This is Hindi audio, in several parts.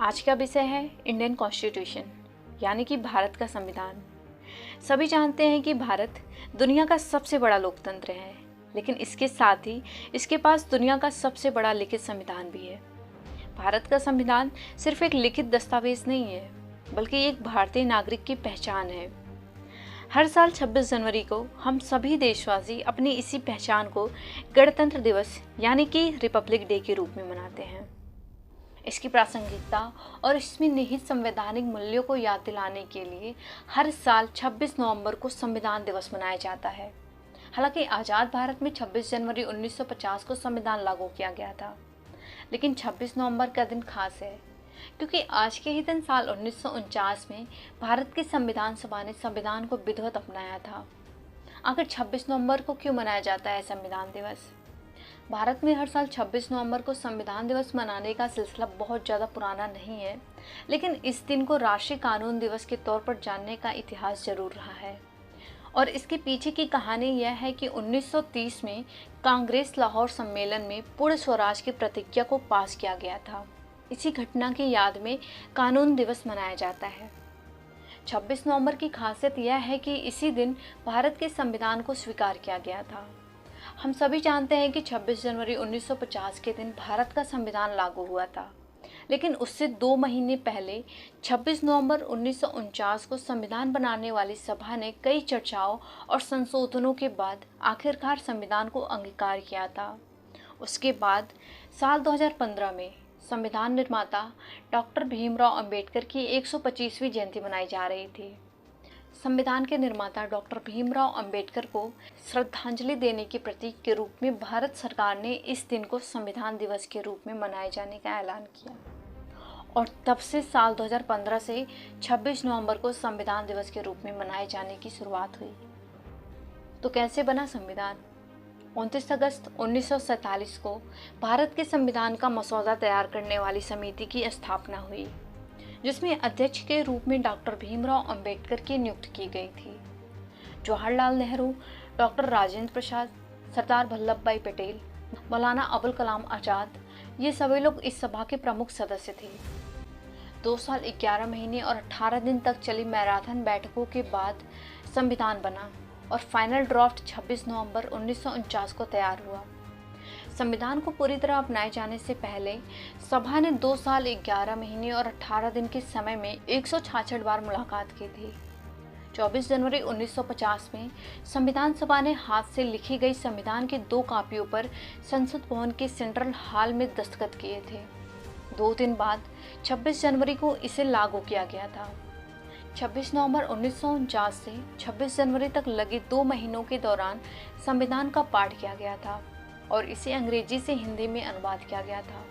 आज का विषय है इंडियन कॉन्स्टिट्यूशन यानी कि भारत का संविधान। सभी जानते हैं कि भारत दुनिया का सबसे बड़ा लोकतंत्र है, लेकिन इसके साथ ही इसके पास दुनिया का सबसे बड़ा लिखित संविधान भी है। भारत का संविधान सिर्फ एक लिखित दस्तावेज नहीं है, बल्कि एक भारतीय नागरिक की पहचान है। हर साल 26 जनवरी को हम सभी देशवासी अपनी इसी पहचान को गणतंत्र दिवस यानी कि रिपब्लिक डे के रूप में मनाते हैं। इसकी प्रासंगिकता और इसमें निहित संवैधानिक मूल्यों को याद दिलाने के लिए हर साल 26 नवंबर को संविधान दिवस मनाया जाता है। हालांकि आज़ाद भारत में 26 जनवरी 1950 को संविधान लागू किया गया था, लेकिन 26 नवंबर का दिन खास है क्योंकि आज के ही दिन साल 1949 में भारत की संविधान सभा ने संविधान को विधिवत अपनाया था। आखिर 26 नवंबर को क्यों मनाया जाता है संविधान दिवस? भारत में हर साल 26 नवंबर को संविधान दिवस मनाने का सिलसिला बहुत ज़्यादा पुराना नहीं है, लेकिन इस दिन को राष्ट्रीय कानून दिवस के तौर पर जानने का इतिहास जरूर रहा है। और इसके पीछे की कहानी यह है कि 1930 में कांग्रेस लाहौर सम्मेलन में पूर्ण स्वराज की प्रतिज्ञा को पास किया गया था। इसी घटना की याद में कानून दिवस मनाया जाता है। 26 नवंबर की खासियत यह है कि इसी दिन भारत के संविधान को स्वीकार किया गया था। हम सभी जानते हैं कि 26 जनवरी 1950 के दिन भारत का संविधान लागू हुआ था, लेकिन उससे 2 महीने पहले 26 नवंबर 1949 को संविधान बनाने वाली सभा ने कई चर्चाओं और संशोधनों के बाद आखिरकार संविधान को अंगीकार किया था। उसके बाद साल 2015 में संविधान निर्माता डॉक्टर भीमराव अंबेडकर की 125वीं जयंती मनाई जा रही थी। संविधान के निर्माता डॉक्टर भीमराव अंबेडकर को श्रद्धांजलि देने के प्रतीक के रूप में भारत सरकार ने इस दिन को संविधान दिवस के रूप में मनाए जाने का ऐलान किया और तब से साल 2015 से 26 नवंबर को संविधान दिवस के रूप में मनाए जाने की शुरुआत हुई। तो कैसे बना संविधान? 29 अगस्त 1947 को भारत के संविधान का मसौदा तैयार करने वाली समिति की स्थापना हुई, जिसमें अध्यक्ष के रूप में डॉक्टर भीमराव अंबेडकर की नियुक्ति की गई थी। जवाहरलाल नेहरू, डॉक्टर राजेंद्र प्रसाद, सरदार वल्लभ भाई पटेल, मौलाना अबुल कलाम आज़ाद, ये सभी लोग इस सभा के प्रमुख सदस्य थे। 2 साल 11 महीने और 18 दिन तक चली मैराथन बैठकों के बाद संविधान बना और फाइनल ड्राफ्ट 26 नवंबर 1949 को तैयार हुआ। संविधान को पूरी तरह अपनाए जाने से पहले सभा ने 2 साल 11 महीने और 18 दिन के समय में 166 बार मुलाकात की थी। 24 जनवरी 1950 में संविधान सभा ने हाथ से लिखी गई संविधान की 2 कॉपियों पर संसद भवन के सेंट्रल हॉल में दस्तखत किए थे। 2 दिन बाद 26 जनवरी को इसे लागू किया गया था। 26 नवंबर 1949 से 26 जनवरी तक लगे 2 महीनों के दौरान संविधान का पाठ किया गया था और इसे अंग्रेजी से हिंदी में अनुवाद किया गया था।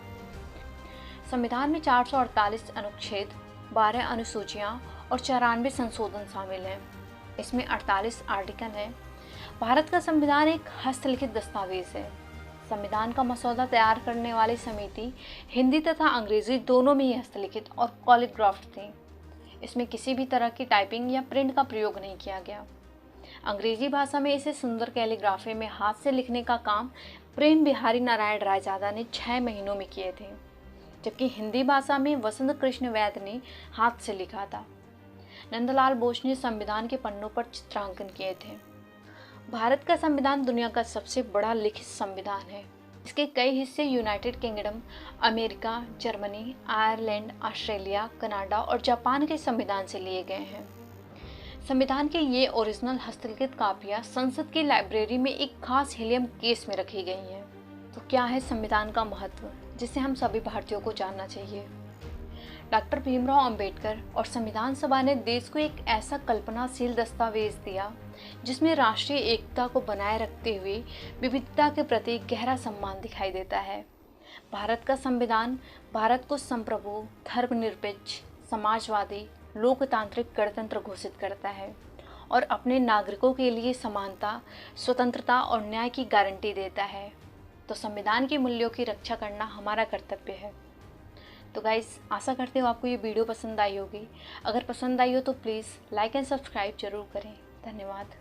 संविधान में 448 अनुच्छेद, 12 अनुसूचियां और 94 संशोधन शामिल हैं। इसमें 48 आर्टिकल हैं। भारत का संविधान एक हस्तलिखित दस्तावेज है। संविधान का मसौदा तैयार करने वाली समिति हिंदी तथा अंग्रेजी दोनों में ही हस्तलिखित और कॉलिग्राफ्ट थी। इसमें किसी भी तरह की टाइपिंग या प्रिंट का प्रयोग नहीं किया गया। अंग्रेजी भाषा में इसे सुंदर कैलीग्राफी में हाथ से लिखने का काम प्रेम बिहारी नारायण रायजादा ने 6 महीनों में किए थे, जबकि हिंदी भाषा में वसंत कृष्ण वैद्य ने हाथ से लिखा था। नंदलाल बोस ने संविधान के पन्नों पर चित्रांकन किए थे। भारत का संविधान दुनिया का सबसे बड़ा लिखित संविधान है। इसके कई हिस्से United kingdom, America, Germany, Ireland, Australia, Canada और जापान के संविधान से लिए गए हैं। संविधान के ये ओरिजिनल हस्तलिखित कापियाँ संसद की लाइब्रेरी में एक खास हीलियम केस में रखी गई हैं। तो क्या है संविधान का महत्व, जिसे हम सभी भारतीयों को जानना चाहिए? डॉक्टर भीमराव अंबेडकर और संविधान सभा ने देश को एक ऐसा कल्पनाशील दस्तावेज दिया जिसमें राष्ट्रीय एकता को बनाए रखते हुए विविधता के प्रति गहरा सम्मान दिखाई देता है। भारत का संविधान भारत को संप्रभु, धर्मनिरपेक्ष, समाजवादी, लोकतांत्रिक गणतंत्र घोषित करता है और अपने नागरिकों के लिए समानता, स्वतंत्रता और न्याय की गारंटी देता है। तो संविधान के मूल्यों की रक्षा करना हमारा कर्तव्य है। तो गाइस, आशा करते हो आपको ये वीडियो पसंद आई होगी। अगर पसंद आई हो तो प्लीज़ लाइक एंड सब्सक्राइब जरूर करें। धन्यवाद।